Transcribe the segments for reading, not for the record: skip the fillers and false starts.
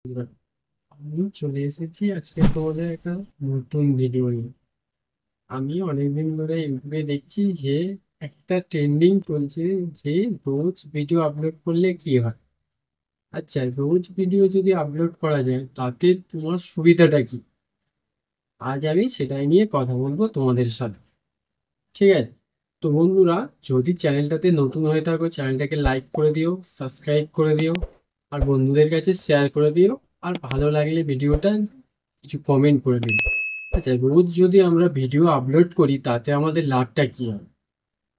আমি চলে এসেছি আজকে তোমাদের একটা নতুন ভিডিও নিয়ে। আমি অনেকদিন ধরে ইউটিউবে দেখছি যে একটা ট্রেন্ডিং চলছে যে রোজ ভিডিও আপলোড করলে কি হয়। আচ্ছা, রোজ ভিডিও যদি আপলোড করা যায় তাতে তোমার সুবিধাটা কি? আজ আমি সেটাই নিয়ে কথা বলবো তোমাদের সাথে। ঠিক আছে? তো বন্ধুরা, যদি চ্যানেলটাতে নতুন হয়ে থাকো চ্যানেলটাকে লাইক করে দিও, সাবস্ক্রাইব করে দিও, আর বন্ধুদের কাছে শেয়ার করে দিও। আর ভালো লাগলে ভিডিওটা কিছু কমেন্ট করে দিন। আচ্ছা, রোজ যদি আমরা ভিডিও আপলোড করি তাতে আমাদের লাভটা কি হয়?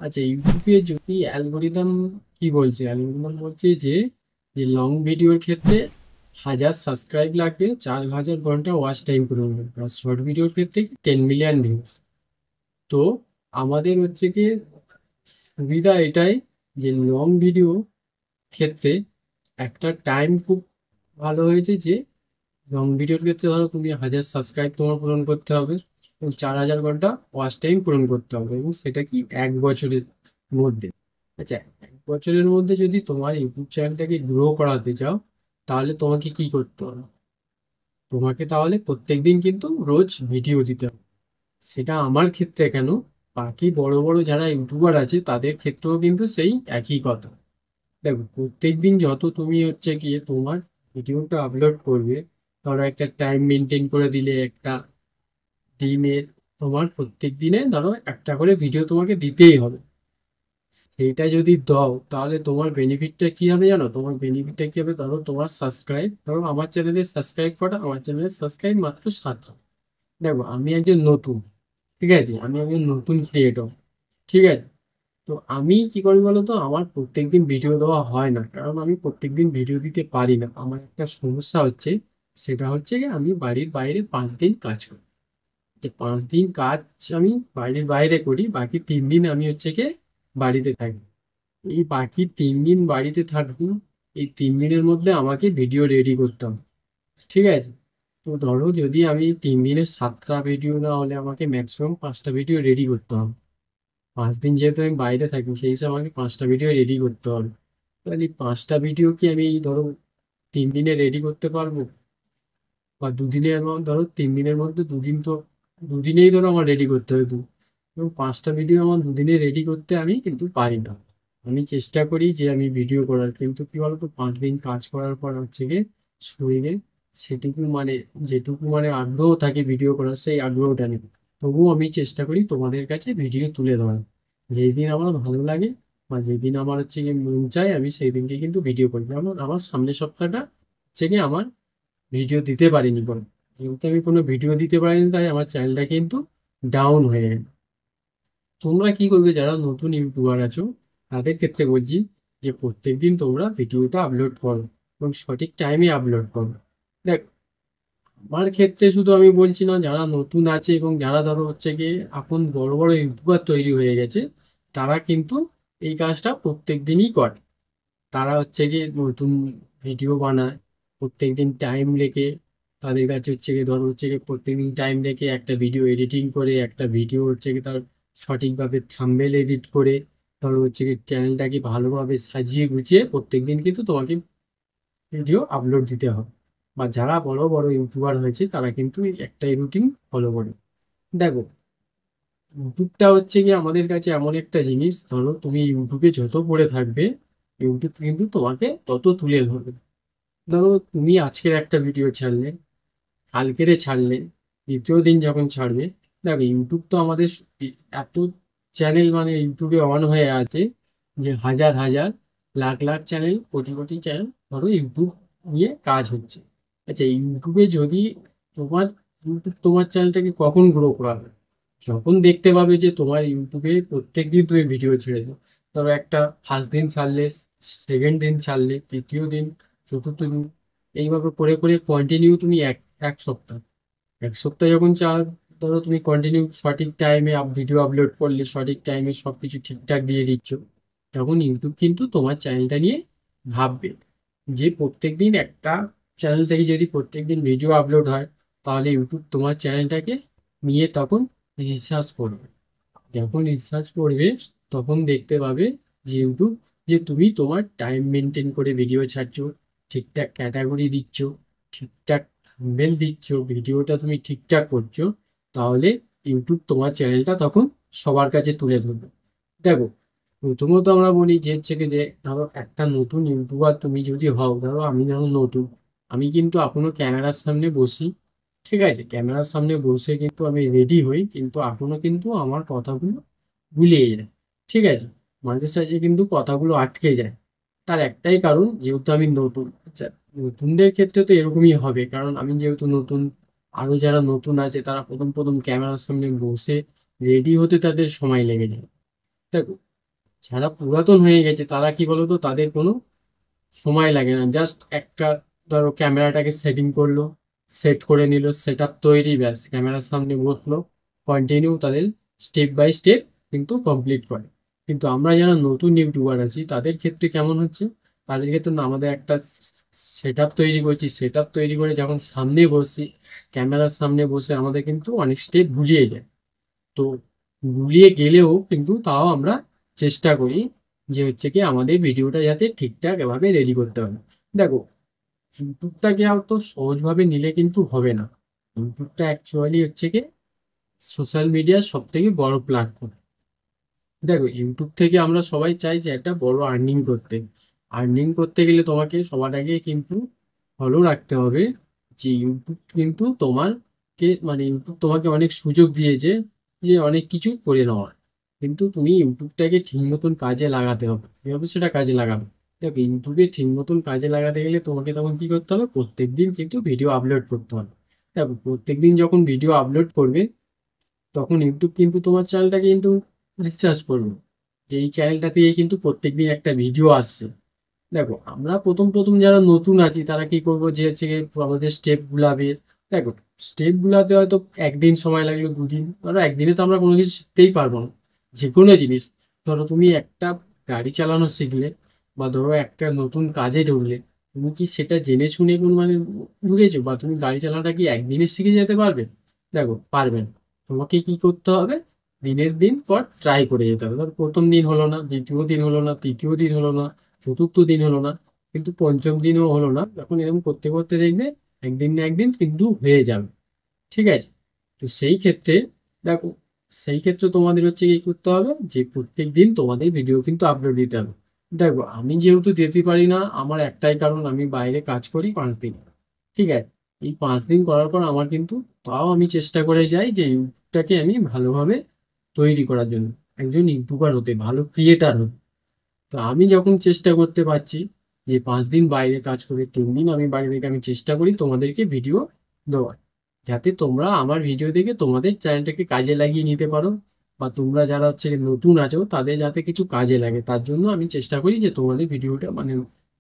আচ্ছা, ইউটিউবে যদি অ্যালগোরিদম কি বলছে, অ্যালগোরিদম বলছে যে যে লং ভিডিওর ক্ষেত্রে 1000 সাবস্ক্রাইব লাগবে, 4000 ঘন্টা ওয়াচ টাইম করে নেবে, আর শর্ট ভিডিওর ক্ষেত্রে 10 মিলিয়ন ভিউজ। তো আমাদের হচ্ছে কি সুবিধা এটাই যে লং ভিডিও ক্ষেত্রে একটা টাইম খুব ভালো হয়েছে যে লং ভিডিওর ক্ষেত্রে ধরো তুমি 1000 সাবস্ক্রাইব তোমার পূরণ করতে হবে এবং 4000 ঘন্টা ওয়াচ টাইম পূরণ করতে হবে, এবং সেটা কি 1 বছরের মধ্যে। আচ্ছা, 1 বছরের মধ্যে যদি তোমার ইউটিউব চ্যানেলটাকে গ্রো করাতে চাও তাহলে তোমাকে কি করতে হবে? তোমাকে তাহলে প্রত্যেকদিন কিন্তু রোজ ভিডিও দিতে হবে। সেটা আমার ক্ষেত্রে কেন, বাকি বড় বড় যারা ইউটিউবার আছে তাদের ক্ষেত্রেও কিন্তু সেই একই কথা। দেখো, প্রত্যেকদিন যত তুমি হচ্ছে গিয়ে তোমার ভিডিওটা আপলোড করবে, ধরো একটা টাইম মেনটেন করে দিলে একটা দিনে তোমার প্রত্যেক দিনে ধরো একটা করে ভিডিও তোমাকে দিতেই হবে। সেইটা যদি দাও তাহলে তোমার বেনিফিটটা কি হবে জানো? তোমার বেনিফিটটা কি হবে, ধরো তোমার সাবস্ক্রাইব, ধরো আমার চ্যানেলের সাবস্ক্রাইব কটা, আমার চ্যানেলের সাবস্ক্রাইব মাত্র 7। দেখো, আমি একজন নতুন, ঠিক আছে, আমি একজন নতুন ক্রিয়েটর, ঠিক আছে। তো আমি কি করি বলো তো, আমার প্রত্যেকদিন ভিডিও দেওয়া হয় না, কারণ আমি প্রত্যেকদিন ভিডিও দিতে পারি না। আমার একটা সমস্যা হচ্ছে, সেটা হচ্ছে কি আমি বাড়ির বাইরে 5 দিন কাজ করি। যে 5 দিন কাজ আমি বাড়ির বাইরে করি, বাকি 3 দিন আমি হচ্ছে কি বাড়িতে থাকি। এই বাকি 3 দিন বাড়িতে থাকবো, এই 3 দিনের মধ্যে আমাকে ভিডিও রেডি করতে হবে, ঠিক আছে। তো ধরো যদি আমি 3 দিনে 7টা ভিডিও, না হলে আমাকে ম্যাক্সিমাম 5টা ভিডিও রেডি করতে হবে। 5 দিন যেহেতু আমি বাইরে থাকি সেই হিসাবে আমাকে 5টা ভিডিও রেডি করতে হবে। তাহলে এই 5টা ভিডিও কি আমি এই ধরো 3 দিনে রেডি করতে পারবো? বা দুদিনে, আমার ধরো 3 দিনের মধ্যে 2 দিন তো, দুদিনেই ধরো আমার রেডি করতে হবে এবং 5টা ভিডিও আমার দুদিনে রেডি করতে আমি কিন্তু পারি না। আমি চেষ্টা করি যে আমি ভিডিও করার, কিন্তু কি বলতো 5 দিন কাজ করার পর হচ্ছে গিয়ে শরীরে সেটুকু মানে যেটুকু মানে আগ্রহ থাকে ভিডিও করার, সেই আগ্রহটা নেই। তবুও আমি চেষ্টা করি তোমাদের কাছে ভিডিও তুলে ধরার। যেই দিন আমার ভালো লাগে বা যেদিন আমার হচ্ছে গিয়ে মন চায় আমি সেই দিনকে কিন্তু ভিডিও করি। যেমন আমার সামনের সপ্তাহটা হচ্ছে গিয়ে আমার ভিডিও দিতে পারিনি কোনো, যেহেতু আমি কোনো ভিডিও দিতে পারিনি তাই আমার চ্যানেলটা কিন্তু ডাউন হয়ে গেল। তোমরা কি করবে যারা নতুন ইউটিউবার আছো, তাদের ক্ষেত্রে বলছি যে প্রত্যেকদিন তোমরা ভিডিওটা আপলোড করো এবং সঠিক টাইমে আপলোড করো। দেখ, আমার ক্ষেত্রে শুধু আমি বলছি না, যারা নতুন আছে এবং যারা ধরো হচ্ছে গিয়ে এখন বড় বড় ইউটিউবার তৈরি হয়ে গেছে, তারা কিন্তু এই কাজটা প্রত্যেক দিনই করে। তারা হচ্ছে গিয়ে নতুন ভিডিও বানায় প্রত্যেকদিন টাইম রেখে। তাদের কাছে হচ্ছে গিয়ে ধরো হচ্ছে গিয়ে প্রত্যেকদিন টাইম রেখে একটা ভিডিও এডিটিং করে, একটা ভিডিও হচ্ছে গিয়ে তার সঠিকভাবে থাম্বনেল এডিট করে, ধরো হচ্ছে গিয়ে চ্যানেলটাকে ভালোভাবে সাজিয়ে গুছিয়ে প্রত্যেকদিন কিন্তু তোমাকে ভিডিও আপলোড দিতে হবে। বা যারা বড় বড় ইউটিউবার হয়েছে তারা কিন্তু এই একটাই রুটিন ফলো করে। দেখো, ইউটিউবটা হচ্ছে কি আমাদের কাছে এমন একটা জিনিস, ধরো তুমি ইউটিউবে যত পড়ে থাকবে ইউটিউব কিন্তু তোমাকে তত তুলে ধরবে। ধরো তুমি আজকের একটা ভিডিও ছাড়লে, কালকেরে ছাড়লে, দ্বিতীয় দিন যখন ছাড়বে, দেখো ইউটিউব তো আমাদের এত চ্যানেল মানে ইউটিউবে অন হয়ে আছে যে হাজার হাজার লাখ লাখ চ্যানেল, কোটি কোটি চ্যানেল ধরো ইউটিউব নিয়ে কাজ হচ্ছে। আচ্ছা, ইউটিউবে যদি তোমার ইউটিউব তোমার চ্যানেলটাকে কখন গ্রো করাবে? যখন দেখতে পাবে যে তোমার ইউটিউবে প্রত্যেকদিন তুমি ভিডিও ছেড়ে দাও। ধরো একটা ফার্স্ট দিন ছাড়লে, সেকেন্ড দিন ছাড়লে, তৃতীয় দিন, চতুর্থ দিন, এইভাবে করে করে কন্টিনিউ তুমি এক এক সপ্তাহ, এক সপ্তাহ যখন চার, ধরো তুমি কন্টিনিউ সঠিক টাইমে ভিডিও আপলোড করলে, সঠিক টাইমে সবকিছু ঠিকঠাক দিয়ে দিচ্ছ, তখন ইউটিউব কিন্তু তোমার চ্যানেলটা নিয়ে ভাববে যে প্রত্যেকদিন একটা চ্যানেল থেকে যদি প্রত্যেকদিন ভিডিও আপলোড হয় তাহলে ইউটিউব তোমার চ্যানেলটাকে নিয়ে তখন রিসার্চ করবে। যখন রিসার্চ করবে তখন দেখতে পাবে যে ইউটিউব যে তুমি তোমার টাইম মেনটেন করে ভিডিও ছাড়ছো, ঠিকঠাক ক্যাটাগরি দিচ্ছ, ঠিকঠাক থাম্বনেল দিচ্ছ, ভিডিওটা তুমি ঠিকঠাক করছো, তাহলে ইউটিউব তোমার চ্যানেলটা তখন সবার কাছে তুলে ধরবে। দেখো, প্রথমত আমরা বলি যে হচ্ছে কি, যে ধরো একটা নতুন ইউটিউবার তুমি যদি হও, ধরো আমি ধরো নতুন, আমি কিন্তু এখনো ক্যামেরার সামনে বসি, ঠিক আছে, ক্যামেরার সামনে বসে কিন্তু আমি রেডি হই, কিন্তু এখনো কিন্তু আমার কথাগুলো গুলিয়ে যায়, ঠিক আছে, মাঝে সাঝে কিন্তু কথাগুলো আটকে যায়। তার একটাই কারণ, যেহেতু আমি নতুন। আচ্ছা, নতুনদের ক্ষেত্রে তো এরকমই হবে, কারণ আমি যেহেতু নতুন, আরো যারা নতুন আছে তারা প্রথম প্রথম ক্যামেরার সামনে বসে রেডি হতে তাদের সময় লেগে যায়। দেখো, যারা পুরাতন হয়ে গেছে তারা কি বলতো, তাদের কোনো সময় লাগে না, জাস্ট একটা ধরো ক্যামেরাটাকে সেটিং করলো, সেট করে নিল, সেট আপ তৈরি, ব্যাস ক্যামেরার সামনে বসলো, কন্টিনিউ তাদের স্টেপ বাই স্টেপ কিন্তু কমপ্লিট করে। কিন্তু আমরা যারা নতুন ইউটিউবার আছি তাদের ক্ষেত্রে কেমন হচ্ছে, তাদের ক্ষেত্রে না, আমাদের একটা সেট আপ তৈরি করছি, সেট আপ তৈরি করে যখন সামনে বসছি, ক্যামেরার সামনে বসে আমাদের কিন্তু অনেক স্টেপ ভুলিয়ে যায়। তো গুলিয়ে গেলেও কিন্তু তাও আমরা চেষ্টা করি যে হচ্ছে কি আমাদের ভিডিওটা যাতে ঠিকঠাক এভাবে রেডি করতে হবে। দেখো, ইউটিউবটাকে অত সহজভাবে নিলে কিন্তু হবে না। ইউটিউবটা অ্যাকচুয়ালি হচ্ছে কি সোশ্যাল মিডিয়ার সব থেকে বড় প্ল্যাটফর্ম। দেখো, ইউটিউব থেকে আমরা সবাই চাই যে একটা বড় আর্নিং করতে। আর্নিং করতে গেলে তোমাকে সবার আগে কিন্তু ফলো রাখতে হবে যে ইউটিউব কিন্তু তোমারকে, মানে ইউটিউব তোমাকে অনেক সুযোগ দিয়েছে যে অনেক কিছু করে নেওয়ার। কিন্তু তুমি ইউটিউবটাকে ঠিক মতন কাজে লাগাতে হবে। কিভাবে সেটা কাজে লাগাবে? দেখো, ইউটিউবে ঠিক মতন কাজে লাগাতে গেলে তোমাকে তখন কি করতে হবে, প্রত্যেকদিন কিন্তু ভিডিও আপলোড করতে হবে। দেখো, প্রত্যেকদিন যখন ভিডিও আপলোড করবে, তখন ইউটিউব কিন্তু তোমার চ্যানেলটাকে কিন্তু রিসার্চ করবে যে এই চ্যানেলটা থেকে কিন্তু প্রত্যেকদিন একটা ভিডিও আসছে। দেখো, আমরা প্রথম প্রথম যারা নতুন আছি তারা কি করবো, যে হচ্ছে গিয়ে আমাদের স্টেপ গুলাবে। দেখো, স্টেপ গুলাতে হয়তো একদিন সময় লাগলো, দুদিন, ধরো একদিনে তো আমরা কোনো কিছু শিখতেই পারবো না, যে কোনো জিনিস। ধরো তুমি একটা গাড়ি চালানো শিখলে, বা ধরো একটা নতুন কাজে ঢুকলে, তুমি কি সেটা জেনে শুনে কোন মানে ঢুকেছো, বা তুমি গাড়ি চালানোটা কি একদিনে শিখে যেতে পারবে? দেখো, পারবে না। তোমাকে কি করতে হবে, দিনের দিন পর ট্রাই করে যেতে হবে। ধর প্রথম দিন হলো না, দ্বিতীয় দিন হলো না, তৃতীয় দিন হলো না, চতুর্থ দিন হলো না, কিন্তু পঞ্চম দিনও হলো না, যখন এরকম করতে করতে দেখবে একদিন না একদিন কিন্তু হয়ে যাবে, ঠিক আছে। তো সেই ক্ষেত্রে দেখো, সেই ক্ষেত্রে তোমাদের হচ্ছে কি করতে হবে, যে প্রত্যেক দিন তোমাদের ভিডিও কিন্তু আপলোড দিতে হবে। দেখো, আমি যেহেতু দিতে পারি না, আমার একটাই কারণ, আমি বাইরে কাজ করি 5 দিন, ঠিক আছে। এই 5 দিন করার পর আমার কিন্তু, তাও আমি চেষ্টা করে যাই যে ইউটিউবটাকে আমি ভালোভাবে তৈরি করার জন্য, একজন ইউটিউবার হতে, ভালো ক্রিয়েটার হতে। তো আমি যখন চেষ্টা করতে পারছি যে 5 দিন বাইরে কাজ করে 3 দিন আমি বাড়ি থেকে, আমি চেষ্টা করি তোমাদেরকে ভিডিও দেওয়ার, যাতে তোমরা আমার ভিডিও দেখে তোমাদের চ্যানেলটাকে কাজে লাগিয়ে নিতে পারো, বা তোমরা যারা হচ্ছে নতুন আছো তাদের যাতে কিছু কাজে লাগে, তার জন্য আমি চেষ্টা করি যে তোমাদের ভিডিওটা মানে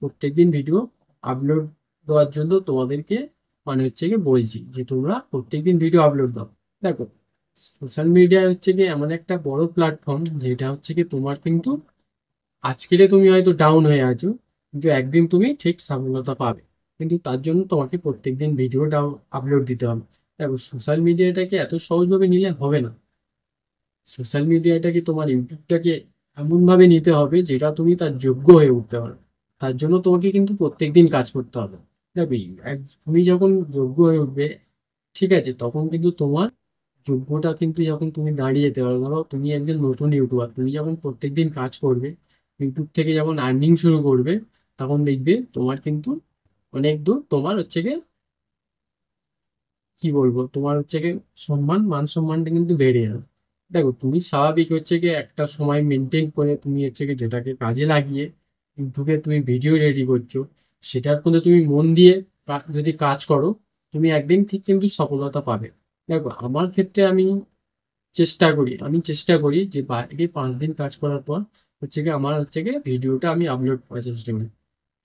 প্রত্যেকদিন ভিডিও আপলোড দেওয়ার জন্য তোমাদেরকে মানে হচ্ছে কি বলছি যে তোমরা প্রত্যেকদিন ভিডিও আপলোড দাও। দেখো, সোশ্যাল মিডিয়া হচ্ছে কি এমন একটা বড় প্ল্যাটফর্ম, যেটা হচ্ছে কি তোমার কিন্তু আজকেরে তুমি হয়তো ডাউন হয়ে আছো, কিন্তু একদিন তুমি ঠিক সফলতা পাবে। কিন্তু তার জন্য তোমাকে প্রত্যেকদিন ভিডিও আপলোড দিতে হবে। দেখো, সোশ্যাল মিডিয়াটাকে এত সহজভাবে নিলে হবে না। সোশ্যাল মিডিয়াটাকে, তোমার ইউটিউবটাকে এমনভাবে নিতে হবে যেটা তুমি তার যোগ্য হয়ে উঠতে পারো। তার জন্য তোমাকে কিন্তু প্রত্যেকদিন কাজ করতে হবে। দেখো, তুমি যখন যোগ্য হয়ে উঠবে, ঠিক আছে, তখন কিন্তু তোমার যোগ্যতা কিন্তু যখন তুমি দাঁড়িয়ে যেতে পারো, ধরো তুমি একজন নতুন ইউটিউবার, তুমি যখন প্রত্যেকদিন কাজ করবে, ইউটিউব থেকে যখন আর্নিং শুরু করবে, তখন দেখবে তোমার কিন্তু অনেক দূর তোমার হচ্ছে গিয়ে কি বলবো, তোমার হচ্ছে গিয়ে সম্মান, মান সম্মানটা কিন্তু বেড়ে যাবে। দেখো, তুমি স্বাভাবিক হচ্ছে গিয়ে একটা সময় মেনটেন করে তুমি হচ্ছে গিয়ে যেটাকে কাজে লাগিয়ে ইউটিউবে তুমি ভিডিও রেডি করছো, সেটার মধ্যে তুমি মন দিয়ে যদি কাজ করো, তুমি একদিন ঠিক কিন্তু সফলতা পাবে। দেখো, আমার ক্ষেত্রে আমি চেষ্টা করি যে বাইরে 5 দিন কাজ করার পর হচ্ছে গিয়ে আমার হচ্ছে গিয়ে ভিডিওটা আমি আপলোড করার চেষ্টা করি।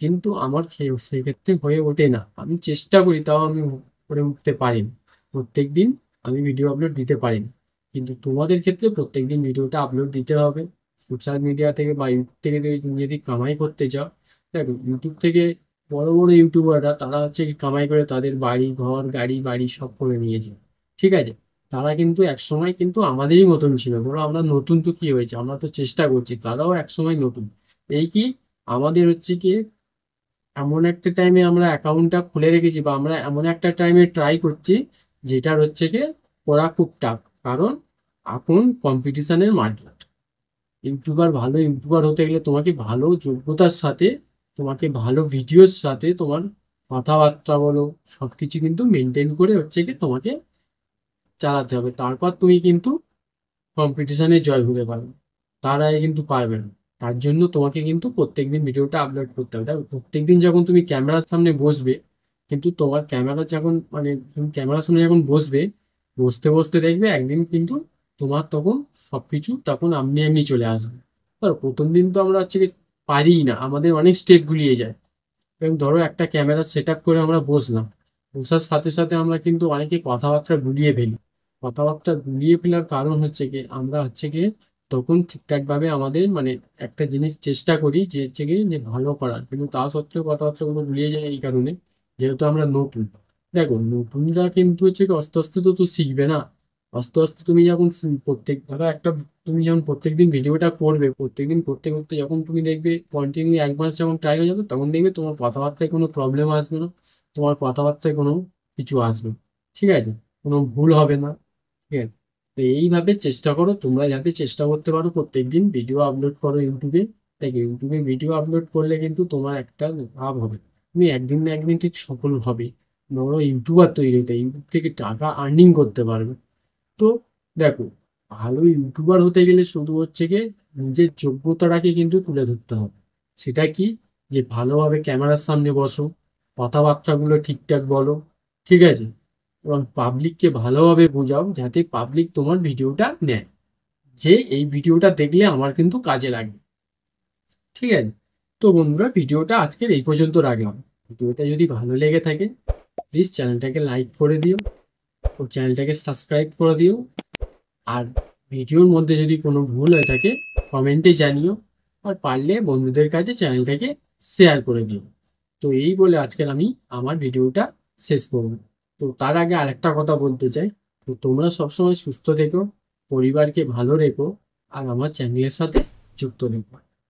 কিন্তু আমার সেক্ষেত্রে হয়ে ওঠে না, আমি চেষ্টা করি তাও আমি করে উঠতে পারি না। প্রত্যেকদিন আমি ভিডিও আপলোড দিতে পারি না। কিন্তু তোমাদের ক্ষেত্রে প্রত্যেকদিন ভিডিওটা আপলোড দিতে হবে। সোশ্যাল মিডিয়া থেকে বা ইউটিউব থেকে তুমি যদি কামাই করতে চাও, দেখো, ইউটিউব থেকে বড় বড় ইউটিউবাররা তারা হচ্ছে কি কামাই করে তাদের বাড়ি ঘর গাড়ি বাড়ি সব করে নিয়েছে, ঠিক আছে। তারা কিন্তু একসময় কিন্তু আমাদেরই মতন ছিল, ধরো আমরা নতুন, তো কি হয়েছে, আমরা তো চেষ্টা করছি, তারাও একসময় নতুন। এই কি, আমাদের হচ্ছে কি এমন একটা টাইমে আমরা অ্যাকাউন্টটা খুলে রেখেছি বা আমরা এমন একটা টাইমে ট্রাই করছি যেটার হচ্ছে গিয়ে করা খুব টাফ। কারণ এখন কম্পিটিশনের মার্কেট। ভালো ইউটিউবার হতে গেলে তোমাকে ভালো যোগ্যতার সাথে, তোমাকে ভালো ভিডিওর সাথে, তোমার কথাবার্তা বলো সবকিছু কিন্তু মেনটেন করে হচ্ছে কি তোমাকে চালাতে হবে। তারপর তুমি কিন্তু কম্পিটিশনে জয় হতে পারবে, তার আগে কিন্তু পারবে না। তার জন্য তোমাকে কিন্তু প্রত্যেকদিন ভিডিওটা আপলোড করতে হবে। দেখো, প্রত্যেকদিন যখন তুমি ক্যামেরার সামনে বসবে, কিন্তু তোমার ক্যামেরা যখন মানে তুমি ক্যামেরার সামনে যখন বসবে, বসতে বসতে দেখবে একদিন কিন্তু তোমার তখন সবকিছু তখন আপনি এমনি চলে আসবে। ধরো প্রথম দিন তো আমরা হচ্ছে কি পারিই না, আমাদের অনেক স্টেপ গুলিয়ে যায়। এবং ধরো একটা ক্যামেরা সেট আপ করে আমরা বসলাম, বসার সাথে সাথে আমরা কিন্তু অনেকে কথাবার্তা গুলিয়ে ফেলি। কথাবার্তা গুলিয়ে ফেলার কারণ হচ্ছে কি আমরা হচ্ছে কি তখন ঠিকঠাক ভাবে আমাদের মানে একটা জিনিস চেষ্টা করি যে হচ্ছে কি যে ভালো করার, কিন্তু তা সত্ত্বেও কথাবার্তাগুলো গুলিয়ে যায় এই কারণে যেহেতু আমরা নতুন। দেখো, নতুনরা কিন্তু হচ্ছে কি আস্তে আস্তে তো শিখবে না। আস্তে আস্তে তুমি যখন ধরো একটা তুমি যখন প্রত্যেকদিন ভিডিওটা করবে, প্রত্যেকদিন করতে করতে যখন তুমি দেখবে কন্টিনিউ 1 মাস যখন ট্রাই হয়ে যাবে, তখন দেখবে তোমার কথাবার্তায় কোনো প্রবলেম আসবে না, তোমার কথাবার্তায় কোনো কিছু আসবে না। ঠিক আছে, কোনো ভুল হবে না। ঠিক আছে, তো এইভাবে চেষ্টা করো তোমরা, যাতে চেষ্টা করতে পারো প্রত্যেকদিন ভিডিও আপলোড করো ইউটিউবে। দেখো, ইউটিউবে ভিডিও আপলোড করলে কিন্তু তোমার একটা লাভ হবে, তুমি একদিন না একদিন ঠিক সফল হবে, বড় ইউটিউবার তৈরি হতে, ইউটিউব থেকে টাকা আর্নিং করতে পারবে। তো দেখো, ভালো ইউটিউবার হতে গেলে শুধু হচ্ছে গিয়ে নিজের যোগ্যতাটাকে কিন্তু তুলে ধরতে হবে। সেটা কি, যে ভালোভাবে ক্যামেরার সামনে বসো, কথাবার্তাগুলো ঠিকঠাক বলো। ঠিক আছে, এবং পাবলিককে ভালোভাবে বোঝাও যাতে পাবলিক তোমার ভিডিওটা নেয়, যে এই ভিডিওটা দেখলে আমার কিন্তু কাজে লাগবে। ঠিক আছে, তো বন্ধুরা ভিডিওটা আজকের এই পর্যন্ত রাখলাম। ভিডিওটা যদি ভালো লেগে থাকে প্লিজ চ্যানেলটাকে লাইক করে দিও ও চ্যানেলটাকে সাবস্ক্রাইব করে দিও। আর ভিডিওর মধ্যে যদি কোনো ভুল হয়ে থাকে কমেন্টে জানিও, আর পারলে বন্ধুদের কাছে চ্যানেলটাকে শেয়ার করে দিও। তো এই বলে আজকের আমি আমার ভিডিওটা শেষ করব। তো তার আগে আরেকটা কথা বলতে চাই, তো তোমরা সবসময় সুস্থ থেকো, পরিবারকে ভালো রেখো, আর আমার চ্যানেলের সাথে যুক্ত থেকো।